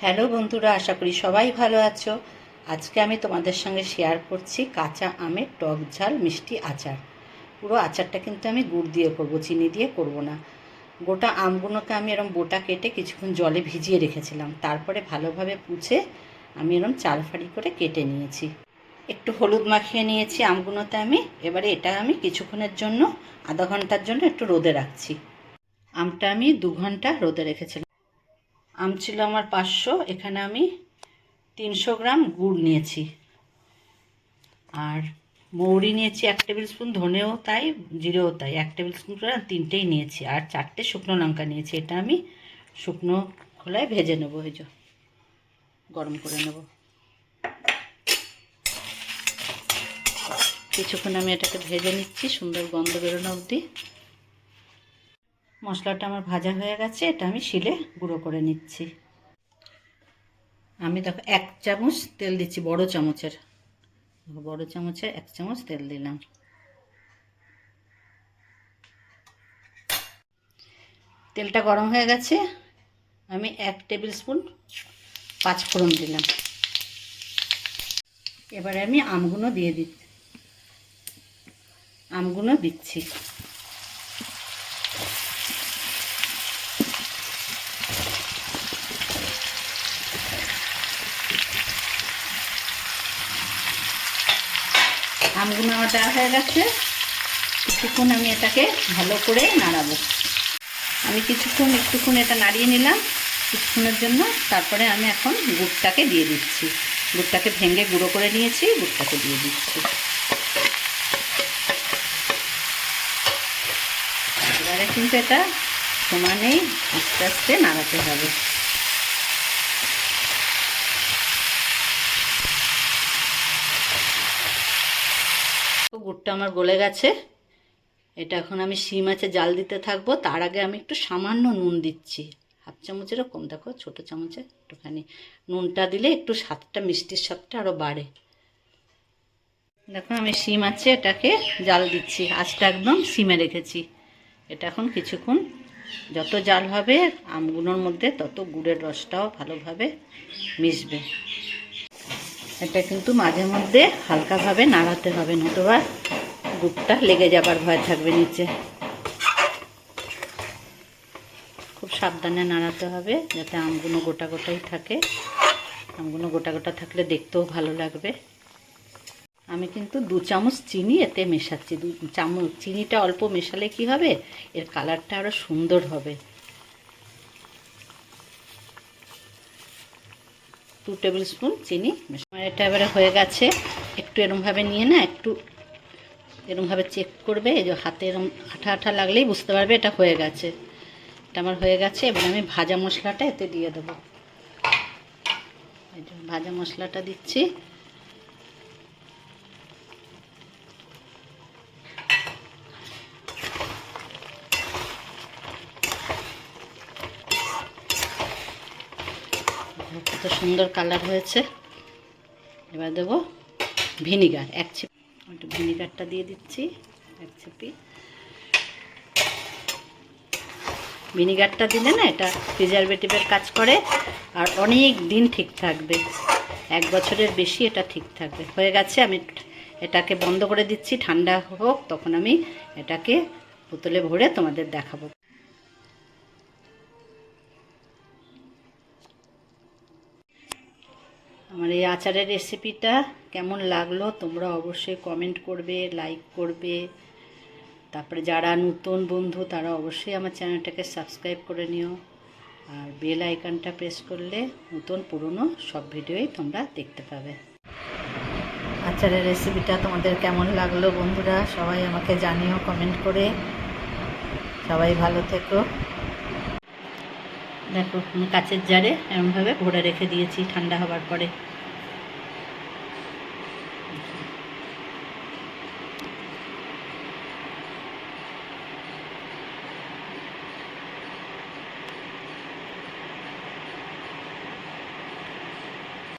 Hello বন্ধুরা, আশা করি সবাই ভালো আছো। আজকে আমি তোমাদের সঙ্গে শেয়ার করছি কাঁচা আমের টক ঝাল মিষ্টি আচার। পুরো আচারটা কিন্তু আমি গুড় দিয়ে করব, চিনি দিয়ে করব না। গোটা আমগুলোকে আমি এরকম বোটা কেটে কিছুক্ষণ জলে ভিজিয়ে রেখেছিলাম, তারপরে ভালোভাবে পুছে আমি এরকম চার ফাড়ি করে কেটে নিয়েছি। একটু হলুদ মাখিয়ে নিয়েছি আমগুলোতে আমি। এবারে এটা আমি কিছুক্ষণের জন্য, আধা ঘন্টার জন্য একটু রোদে রাখছি। আমটা আমি 2 ঘন্টা রোদে রেখেছিলাম। আম ছিল আমার 500, এখানে আমি 300 গ্রাম গুড় নিয়েছি, আর মৌরি নিয়েছি 1 টেবিল স্পুন, ধনেও তাই, জিরেও তাই 1 টেবিল স্পুন করে, তিনটেই নিয়েছি, আর 4টে শুকনো লঙ্কা নিয়েছি। এটা আমি শুকনো খোলায় ভেজে নেবো, এই যে গরম করে নেব। কিছুক্ষণ আমি এটাকে ভেজে নিচ্ছি, সুন্দর গন্ধ বেরোনো অবধি। মশলাটা আমার ভাজা হয়ে গেছে, এটা আমি শিলে গুঁড়ো করে নিচ্ছি। আমি দেখো 1 চামচ তেল দিচ্ছি, বড় চামচের 1 চামচ তেল দিলাম। তেলটা গরম হয়ে গেছে, আমি 1 টেবিল স্পুন 5 ফোড়ন দিলাম। এবারে আমি আমগুলো দিচ্ছি। আমগুলো আমার দেওয়া হয়ে গেছে, কিছুক্ষণ আমি এটাকে ভালো করে নাড়াবো। আমি একটুক্ষণ এটা নাড়িয়ে নিলাম কিছুক্ষণের জন্য। তারপরে আমি এখন গুড়টাকে দিয়ে দিচ্ছি। গুড়টাকে ভেঙে গুঁড়ো করে নিয়েছি, গুড়টাকে দিয়ে দিচ্ছি। এবারে কিন্তু এটা সমানেই আস্তে আস্তে নাড়াতে হবে। গুড়টা আমার গলে গেছে, এটা এখন আমি শিম আঁচে জাল দিতে থাকবো। তার আগে আমি একটু সামান্য নুন দিচ্ছি, 1/2 চামচেরও কম, দেখো ছোটো চামচে একটুখানি নুনটা দিলে একটু স্বাদটা, মিষ্টির স্বাদটা আরও বাড়ে। দেখো আমি শিম আঁচে এটাকে জাল দিচ্ছি, আঁচটা একদম শিমে রেখেছি। এটা এখন কিছুক্ষণ যত জাল হবে আমগুলোর মধ্যে, তত গুড়ের রসটাও ভালোভাবে মিশবে। এটা কিন্তু মাঝে মধ্যে হালকাভাবে নাড়াতে হবে, নতুবা গুড়টা লেগে যাবার ভয় থাকবে নিচে। খুব সাবধানে নাড়াতে হবে যাতে আমগুলো গোটা গোটাই থাকে। আমগুলো গোটা গোটা থাকলে দেখতেও ভালো লাগবে। আমি কিন্তু 2 চামচ চিনি এতে মেশাচ্ছি। 2 চামচ চিনিটা অল্প মেশালে কি হবে, এর কালারটা আরও সুন্দর হবে। 2 টেবিল স্পুন চিনি মেশানো। এটা এবারে হয়ে গেছে। একটু এরমভাবে নিয়ে না, একটু এরমভাবে চেক করবে, এই যে হাতে এরম আঠা আঠা লাগলেই বুঝতে পারবে এটা হয়ে গেছে। এটা আমার হয়ে গেছে। এবার আমি ভাজা মশলাটা এতে দিয়ে দেবো। এই যে ভাজা মশলাটা দিচ্ছি। কত সুন্দর কালার হয়েছে। এবার দেবো ভিনিগার, 1 চিপি। একটু ভিনিগারটা দিয়ে দিচ্ছি, 1 চিপি। ভিনিগারটা দিলে না, এটা প্রিজারভেটিভের কাজ করে, আর অনেক দিন ঠিক থাকবে, 1 বছরের বেশি এটা ঠিক থাকবে। হয়ে গেছে, আমি এটাকে বন্ধ করে দিচ্ছি, ঠান্ডা হোক, তখন আমি এটাকে বোতলে ভরে তোমাদের দেখাবো। আমার এই আচারের রেসিপিটা কেমন লাগলো তোমরা অবশ্যই কমেন্ট করবে, লাইক করবে। তারপরে যারা নতুন বন্ধু তারা অবশ্যই আমার চ্যানেলটাকে সাবস্ক্রাইব করে নিও, আর বেল আইকনটা প্রেস করলে নতুন পুরনো সব ভিডিওই তোমরা দেখতে পাবে। আচারের রেসিপিটা তোমাদের কেমন লাগলো বন্ধুরা, সবাই আমাকে জানিও কমেন্ট করে। সবাই ভালো থেকো। দেখো আমি কাচের জারে এরমভাবে ভরে রেখে দিয়েছি ঠান্ডা হবার পরে।